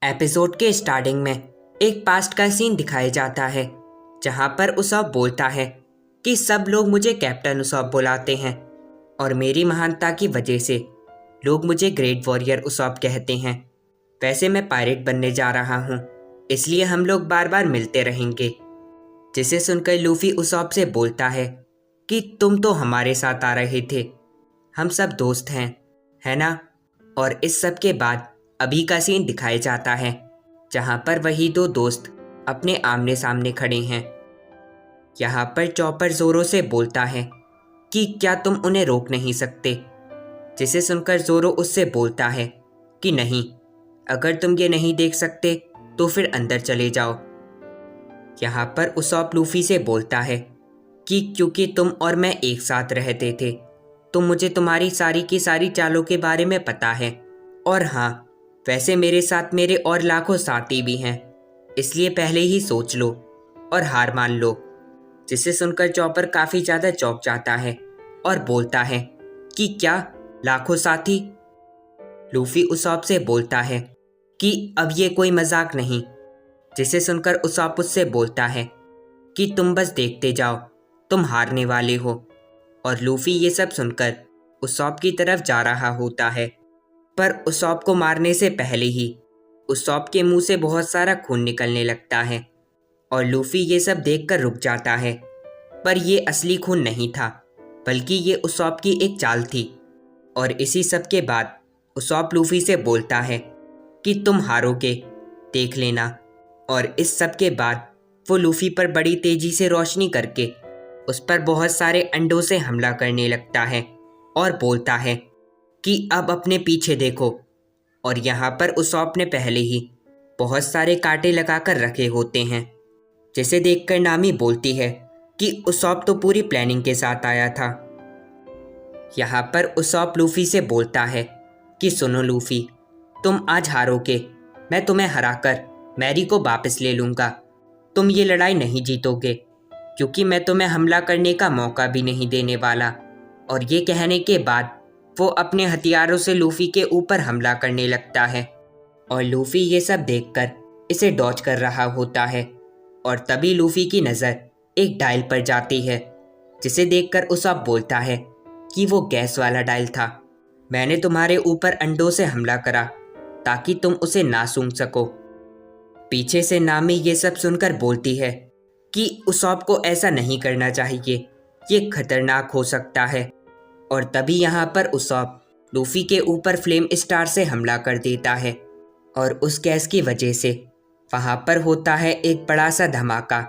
Episode के starting में एक पास्ट का सीन दिखाया जाता है जहां पर उसॉप बोलता है कि सब लोग मुझे कैप्टन उसॉप बुलाते हैं और मेरी महानता की वजह से लोग मुझे ग्रेट वॉरियर उसॉप कहते हैं। वैसे मैं पायरेट बनने जा रहा हूँ, इसलिए हम लोग बार बार मिलते रहेंगे। जिसे सुनकर लूफी उसॉप से बोलता है कि तुम तो हमारे साथ आ रहे थे, हम सब दोस्त हैं, है ना। और इस सब के बाद अभी का सीन दिखाया जाता है जहां पर वही दो दोस्त अपने आमने सामने खड़े हैं। यहाँ पर चॉपर जोरो से बोलता है कि क्या तुम उन्हें रोक नहीं सकते। जिसे सुनकर जोरो उससे बोलता है कि नहीं, अगर तुम ये नहीं देख सकते तो फिर अंदर चले जाओ। यहाँ पर उसॉप लूफी से बोलता है कि क्योंकि तुम और मैं एक साथ रहते थे तो मुझे तुम्हारी सारी की सारी चालों के बारे में पता है। और हाँ, वैसे मेरे साथ मेरे और लाखों साथी भी हैं, इसलिए पहले ही सोच लो और हार मान लो। जिसे सुनकर चॉपर काफ़ी ज़्यादा चौंक जाता है और बोलता है कि क्या लाखों साथी। लूफी उसॉप से बोलता है कि अब ये कोई मजाक नहीं। जिसे सुनकर उसॉप उससे बोलता है कि तुम बस देखते जाओ, तुम हारने वाले हो। और लूफी ये सब सुनकर उसॉप की तरफ जा रहा होता है, पर उसॉप को मारने से पहले ही उसॉप के मुंह से बहुत सारा खून निकलने लगता है और लूफी ये सब देखकर रुक जाता है। पर ये असली खून नहीं था, बल्कि ये उसॉप की एक चाल थी। और इसी सब के बाद उसॉप लूफी से बोलता है कि तुम हारोगे, देख लेना। और इस सब के बाद वो लूफी पर बड़ी तेजी से रोशनी करके उस पर बहुत सारे अंडों से हमला करने लगता है और बोलता है कि अब अपने पीछे देखो। और यहाँ पर उसॉप ने पहले ही बहुत सारे कांटे लगाकर रखे होते हैं। जिसे देखकर नामी बोलती है कि उसॉप तो पूरी प्लानिंग के साथ आया था। यहाँ पर उसॉप लूफी से बोलता है कि सुनो लूफी, तुम आज हारोगे, मैं तुम्हें हराकर मैरी को वापस ले लूँगा। तुम ये लड़ाई नहीं जीतोगे क्योंकि मैं तुम्हें हमला करने का मौका भी नहीं देने वाला। और ये कहने के बाद वो अपने हथियारों से लूफी के ऊपर हमला करने लगता है और लूफी ये सब देखकर इसे डॉज कर रहा होता है। और तभी लूफी की नज़र एक डायल पर जाती है, जिसे देखकर उसॉप बोलता है कि वो गैस वाला डायल था। मैंने तुम्हारे ऊपर अंडों से हमला करा ताकि तुम उसे ना सूंघ सको। पीछे से नामी ये सब सुनकर बोलती है कि उसॉप को ऐसा नहीं करना चाहिए, ये खतरनाक हो सकता है। और तभी यहाँ पर उसॉप लूफी के ऊपर फ्लेम स्टार से हमला कर देता है और उस गैस की वजह से वहाँ पर होता है एक बड़ा सा धमाका।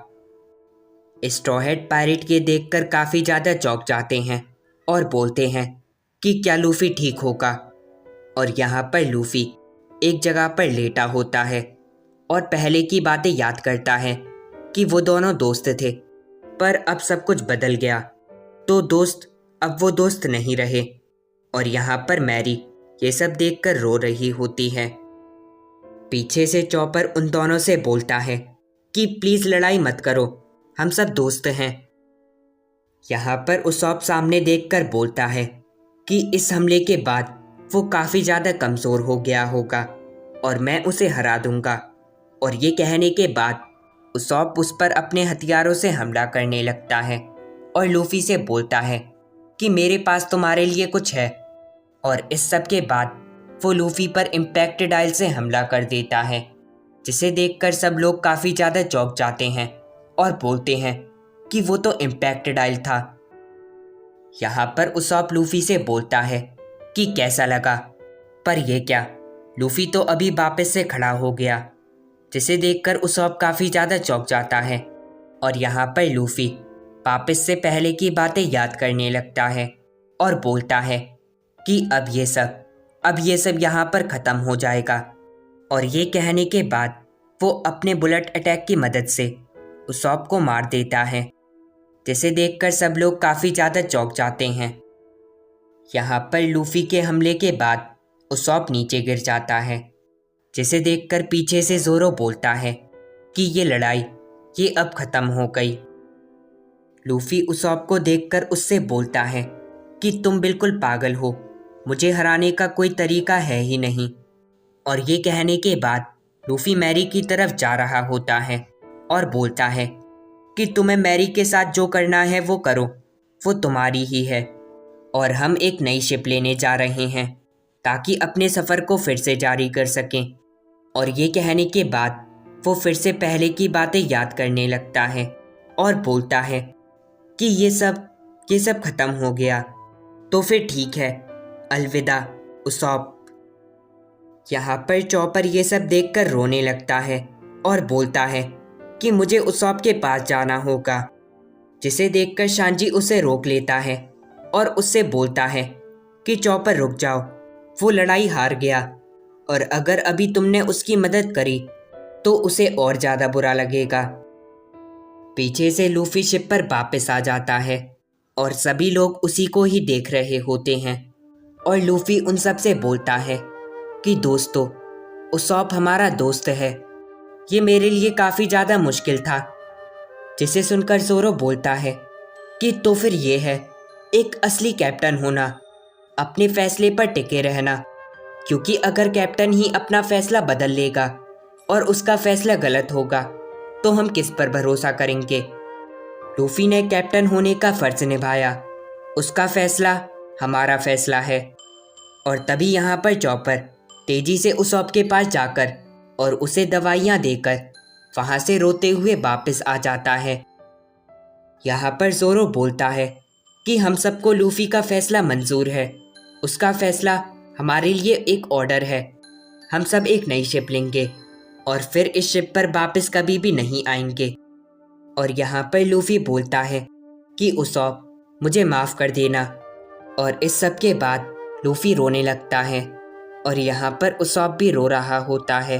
स्ट्रॉ हेड पायरेट ये देखकर काफ़ी ज़्यादा चौंक जाते हैं और बोलते हैं कि क्या लूफी ठीक होगा। और यहाँ पर लूफी एक जगह पर लेटा होता है और पहले की बातें याद करता है कि वो दोनों दोस्त थे, पर अब सब कुछ बदल गया। तो दोस्त अब वो दोस्त नहीं रहे। और यहाँ पर मैरी ये सब देखकर रो रही होती है। पीछे से चॉपर उन दोनों से बोलता है कि प्लीज़ लड़ाई मत करो, हम सब दोस्त हैं। यहाँ पर उसॉप सामने देखकर बोलता है कि इस हमले के बाद वो काफ़ी ज़्यादा कमज़ोर हो गया होगा और मैं उसे हरा दूंगा। और ये कहने के बाद उसॉप उस पर अपने हथियारों से हमला करने लगता है और लूफी से बोलता है कि मेरे पास तुम्हारे लिए कुछ है। और इस सब के बाद वो लूफी पर इम्पैक्ट डायल से हमला कर देता है, जिसे देखकर सब लोग काफ़ी ज़्यादा चौंक जाते हैं और बोलते हैं कि वो तो इम्पैक्ट डायल था। यहाँ पर उसॉप लूफी से बोलता है कि कैसा लगा, पर यह क्या, लूफी तो अभी वापस से खड़ा हो गया। जिसे देखकर उसॉप काफ़ी ज़्यादा चौंक जाता है और यहाँ पर लूफी वापस से पहले की बातें याद करने लगता है और बोलता है कि अब ये सब यहाँ पर ख़त्म हो जाएगा। और ये कहने के बाद वो अपने बुलेट अटैक की मदद से उसॉप को मार देता है, जिसे देखकर सब लोग काफ़ी ज़्यादा चौंक जाते हैं। यहाँ पर लूफी के हमले के बाद उसॉप नीचे गिर जाता है, जिसे देखकर पीछे से जोरो बोलता है कि ये लड़ाई ये अब ख़त्म हो गई। लूफी उसॉप को देखकर उससे बोलता है कि तुम बिल्कुल पागल हो, मुझे हराने का कोई तरीका है ही नहीं। और ये कहने के बाद लूफी मैरी की तरफ जा रहा होता है और बोलता है कि तुम्हें मैरी के साथ जो करना है वो करो, वो तुम्हारी ही है। और हम एक नई शिप लेने जा रहे हैं ताकि अपने सफ़र को फिर से जारी कर सकें। और ये कहने के बाद वो फिर से पहले की बातें याद करने लगता है और बोलता है कि ये सब ख़त्म हो गया, तो फिर ठीक है, अलविदा उसॉप। यहाँ पर चॉपर ये सब देखकर रोने लगता है और बोलता है कि मुझे उसॉप के पास जाना होगा, जिसे देखकर शांजी उसे रोक लेता है और उससे बोलता है कि चॉपर रुक जाओ, वो लड़ाई हार गया और अगर अभी तुमने उसकी मदद करी तो उसे और ज़्यादा बुरा लगेगा। पीछे से लूफी शिप पर वापस आ जाता है और सभी लोग उसी को ही देख रहे होते हैं और लूफी उन सब से बोलता है कि दोस्तों, उसॉप हमारा दोस्त है, ये मेरे लिए काफ़ी ज़्यादा मुश्किल था। जिसे सुनकर ज़ोरो बोलता है कि तो फिर ये है एक असली कैप्टन होना, अपने फैसले पर टिके रहना, क्योंकि अगर कैप्टन ही अपना फैसला बदल लेगा और उसका फैसला गलत होगा तो हम किस पर भरोसा करेंगे। लूफी ने कैप्टन होने का फ़र्ज निभाया, उसका फैसला हमारा फैसला है। और तभी यहाँ पर चॉपर तेजी से उसॉप के पास जाकर और उसे दवाइयाँ देकर वहाँ से रोते हुए वापस आ जाता है। यहाँ पर ज़ोरो बोलता है कि हम सबको लूफी का फैसला मंजूर है, उसका फैसला हमारे लिए एक ऑर्डर है, हम सब एक नई शिप लेंगे और फिर इस शिप पर वापस कभी भी नहीं आएंगे। और यहाँ पर लूफी बोलता है कि उसॉप, मुझे माफ़ कर देना। और इस सब के बाद लूफी रोने लगता है और यहाँ पर उसॉप भी रो रहा होता है।